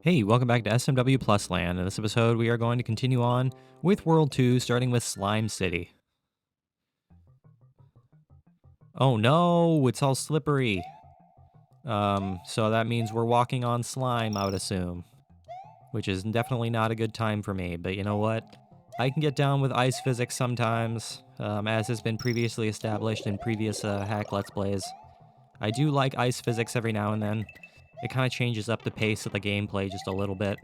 Hey, welcome back to SMW Land. In this episode, we are going to continue on with World 2, starting with Slime City. Oh no, it's all slippery. So that means we're walking on slime, I would assume. Which is definitely not a good time for me, but you know what? I can get down with ice physics sometimes, as has been previously established in previous hack Let's Plays. I do like ice physics every now and then. It kind of changes up the pace of the gameplay just a little bit.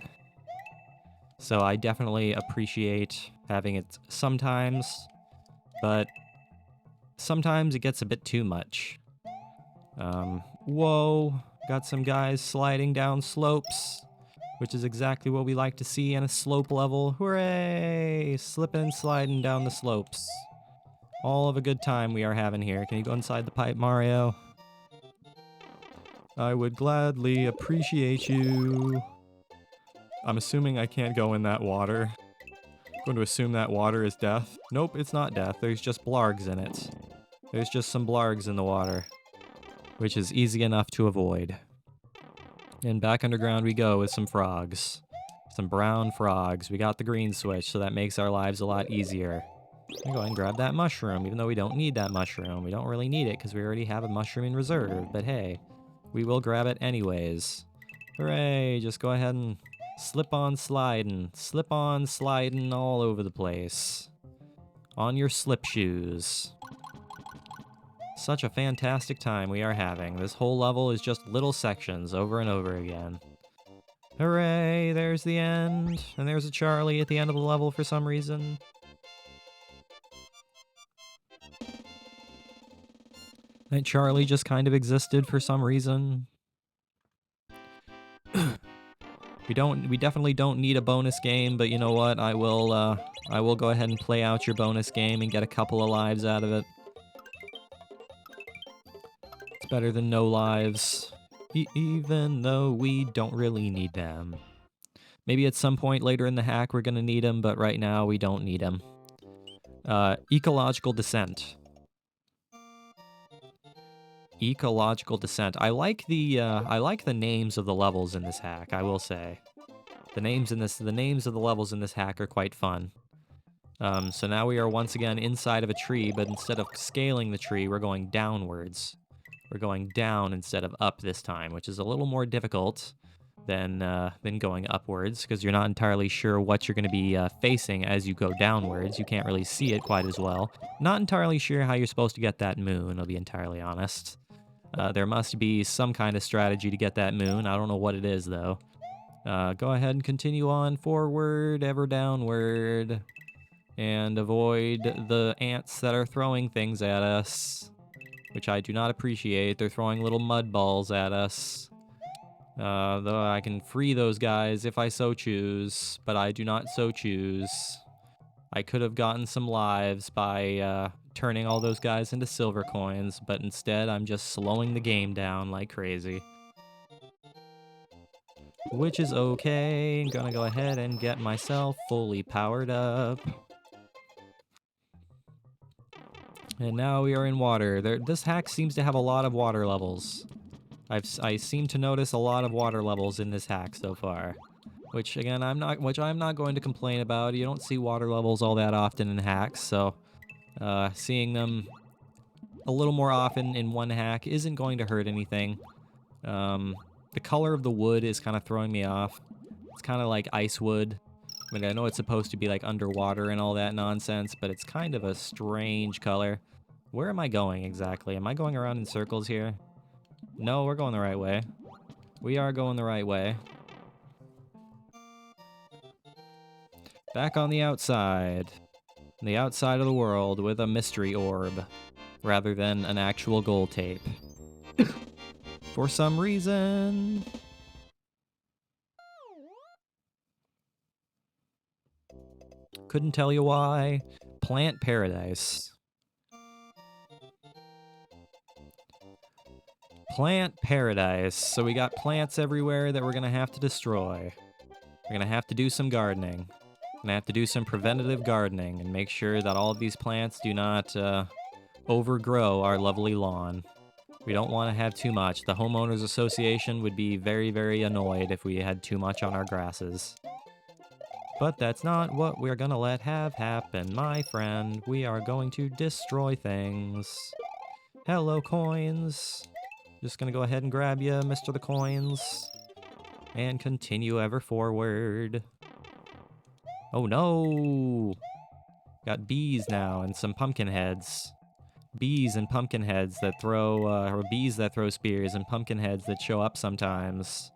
So I definitely appreciate having it sometimes, but sometimes it gets a bit too much. Whoa, got some guys sliding down slopes, which is exactly what we like to see in a slope level. Hooray! Slipping and sliding down the slopes. All of a good time we are having here. Can you go inside the pipe, Mario? I would gladly appreciate you. I'm assuming I can't go in that water. Going to assume that water is death. Nope, it's not death. There's just blargs in it. There's just some blargs in the water, which is easy enough to avoid. And back underground we go with some frogs. Some brown frogs. We got the green switch, so that makes our lives a lot easier. I'm going to go ahead and grab that mushroom, even though we don't need that mushroom. We don't really need it because we already have a mushroom in reserve, but hey, we will grab it anyways. Hooray, just go ahead and slip on sliding all over the place. On your slip shoes. Such a fantastic time we are having. This whole level is just little sections over and over again. Hooray, there's the end. And there's a Charlie at the end of the level for some reason. That Charlie just kind of existed for some reason. We definitely don't need a bonus game, but you know what? I will go ahead and play out your bonus game and get a couple of lives out of it. It's better than no lives, even though we don't really need them. Maybe at some point later in the hack we're gonna need them, but right now we don't need them. Ecological Descent. Ecological Descent. I like the names of the levels in this hack, I will say. The names of the levels in this hack are quite fun. So now we are once again inside of a tree, but instead of scaling the tree, we're going downwards. We're going down instead of up this time, which is a little more difficult than going upwards, because you're not entirely sure what you're going to be facing as you go downwards. You can't really see it quite as well. Not entirely sure how you're supposed to get that moon, I'll be entirely honest. There must be some kind of strategy to get that moon. I don't know what it is, though. Go ahead and continue on forward, ever downward, and avoid the ants that are throwing things at us, which I do not appreciate. They're throwing little mud balls at us. Though I can free those guys if I so choose, but I do not so choose. I could have gotten some lives by turning all those guys into silver coins, but instead I'm just slowing the game down like crazy. Which is okay. I'm gonna go ahead and get myself fully powered up. And now we are in water. This hack seems to have a lot of water levels. I seem to notice a lot of water levels in this hack so far. Which again, I'm not going to complain about. You don't see water levels all that often in hacks, so seeing them a little more often in one hack isn't going to hurt anything. The color of the wood is kind of throwing me off. It's kind of like ice wood. I mean, I know it's supposed to be like underwater and all that nonsense, but it's kind of a strange color. Where am I going exactly? Am I going around in circles here? No, we're going the right way. We are going the right way. Back on the outside. The outside of the world with a mystery orb, rather than an actual gold tape. For some reason. Couldn't tell you why. Plant paradise. Plant paradise. So we got plants everywhere that we're gonna have to destroy. We're gonna have to do some gardening. We're gonna have to do some preventative gardening and make sure that all of these plants do not overgrow our lovely lawn. We don't want to have too much. The homeowners association would be very, very annoyed if we had too much on our grasses. But that's not what we're gonna let have happen, my friend. We are going to destroy things. Hello, coins. Just gonna go ahead and grab you, Mr. the Coins. And continue ever forward. Oh no! Got bees now and some pumpkin heads. Bees and pumpkin heads that throw, or bees that throw spears and pumpkin heads that show up sometimes.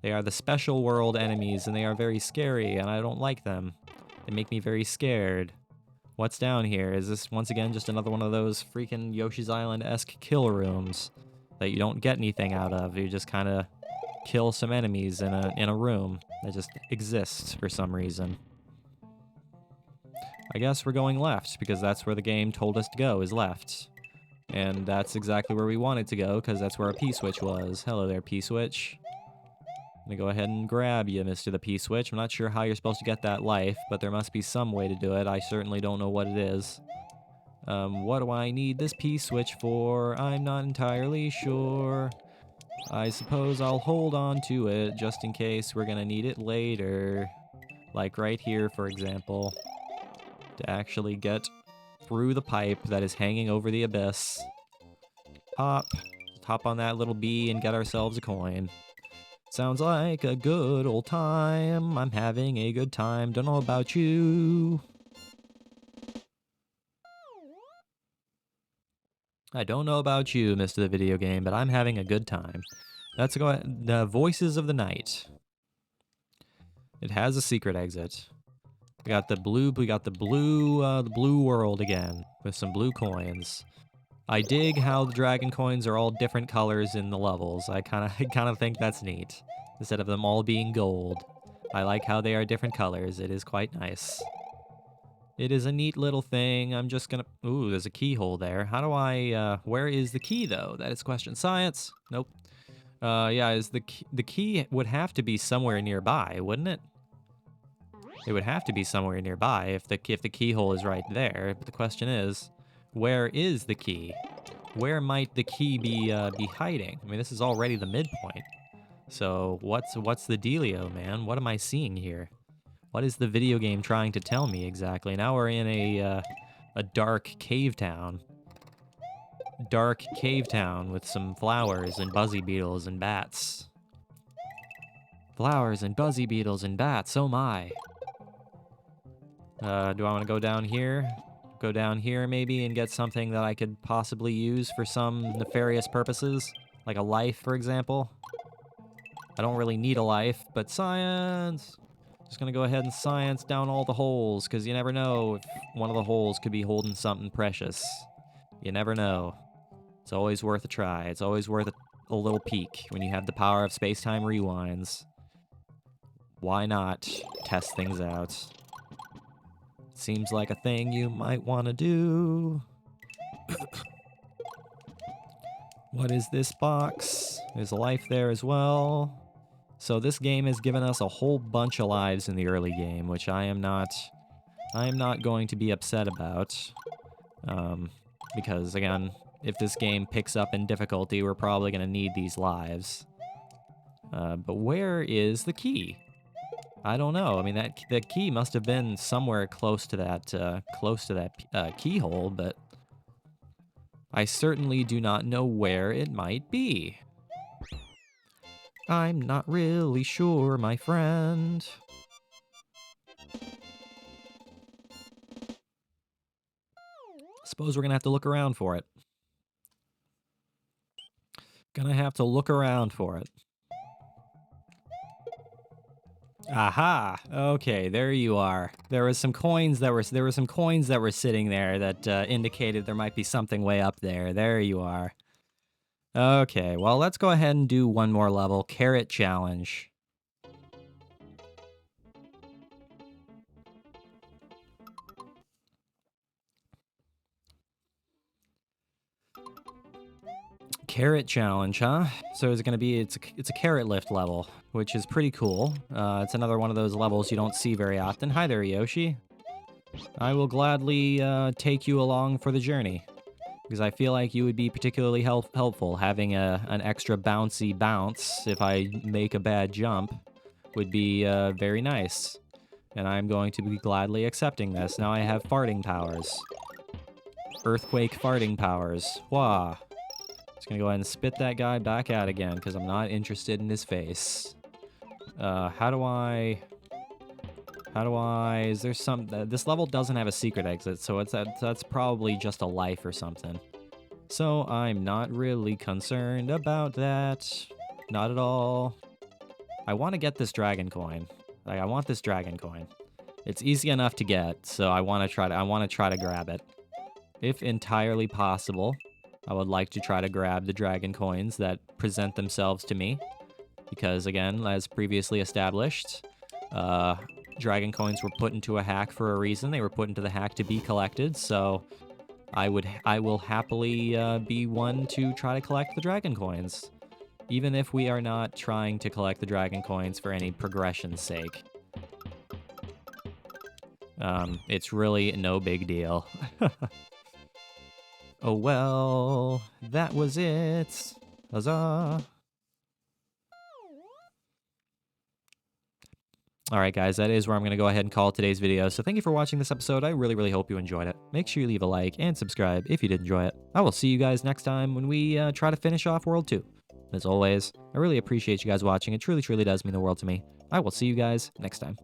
They are the special world enemies, and they are very scary, and I don't like them. They make me very scared. What's down here? Is this, once again, just another one of those freaking Yoshi's Island-esque kill rooms that you don't get anything out of? You just kind of kill some enemies in a room that just exists for some reason. I guess we're going left, because that's where the game told us to go, is left. And that's exactly where we wanted to go, because that's where our P-switch was. Hello there, P-switch. I'm gonna go ahead and grab you, Mr. the P-switch. I'm not sure how you're supposed to get that life, but there must be some way to do it. I certainly don't know what it is. What do I need this P-switch for? I'm not entirely sure. I suppose I'll hold on to it just in case we're gonna need it later. Like right here, for example. To actually get through the pipe that is hanging over the abyss. Hop. Hop on that little bee and get ourselves a coin. Sounds like a good old time. I'm having a good time. Don't know about you. I don't know about you, Mr. the Video Game, but I'm having a good time. Let's go ahead. The Voices of the Night. It has a secret exit. We got the blue world again with some blue coins. I dig how the dragon coins are all different colors in the levels. I kind of think that's neat. Instead of them all being gold, I like how they are different colors. It is quite nice. It is a neat little thing. I'm just gonna... Ooh, there's a keyhole there. How do I... where is the key, though? That is question. Science? Nope. Yeah, is the key would have to be somewhere nearby, wouldn't it? It would have to be somewhere nearby if the keyhole is right there. But the question is, where is the key? Where might the key be hiding? I mean, this is already the midpoint. So what's the dealio, man? What am I seeing here? What is the video game trying to tell me exactly? Now we're in a dark cave town. Dark cave town with some flowers and buzzy beetles and bats. Flowers and buzzy beetles and bats, oh my. Do I want to go down here? Go down here maybe and get something that I could possibly use for some nefarious purposes? Like a life, for example? I don't really need a life, but science! Just gonna go ahead and science down all the holes, because you never know if one of the holes could be holding something precious. You never know. It's always worth a try. It's always worth a little peek when you have the power of space-time rewinds. Why not test things out? Seems like a thing you might want to do. What is this box? There's a life there as well. So this game has given us a whole bunch of lives in the early game, which I am not going to be upset about. Because again, if this game picks up in difficulty, we're probably going to need these lives. But where is the key? I don't know. I mean, that key must have been somewhere close to that keyhole, but I certainly do not know where it might be. I'm not really sure, my friend. Suppose we're gonna have to look around for it. Gonna have to look around for it. Aha! Okay, there you are. There were some coins that were sitting there that indicated there might be something way up there. There you are. Okay, well, let's go ahead and do one more level. Carrot Challenge. Carrot Challenge, huh? So it's gonna be, it's a carrot lift level, which is pretty cool. It's another one of those levels you don't see very often. Hi there, Yoshi. I will gladly take you along for the journey. because I feel like you would be particularly helpful. Having an extra bouncy bounce if I make a bad jump would be very nice. And I'm going to be gladly accepting this. Now I have farting powers. Earthquake farting powers. Wah. Just gonna go ahead and spit that guy back out again, because I'm not interested in his face. How do I... Is there some... this level doesn't have a secret exit, so that's probably just a life or something. So I'm not really concerned about that. Not at all. I want to get this dragon coin. Like, I want this dragon coin. It's easy enough to get, so I want to try to grab it. If entirely possible, I would like to try to grab the dragon coins that present themselves to me. Because again, as previously established, dragon coins were put into a hack for a reason. They were put into the hack to be collected, so I will happily be one to try to collect the dragon coins. Even if we are not trying to collect the dragon coins for any progression's sake. It's really no big deal. Oh well, that was it. Huzzah! Alright guys, that is where I'm going to go ahead and call today's video. So thank you for watching this episode. I really, really hope you enjoyed it. Make sure you leave a like and subscribe if you did enjoy it. I will see you guys next time when we try to finish off World 2. As always, I really appreciate you guys watching. It truly, truly does mean the world to me. I will see you guys next time.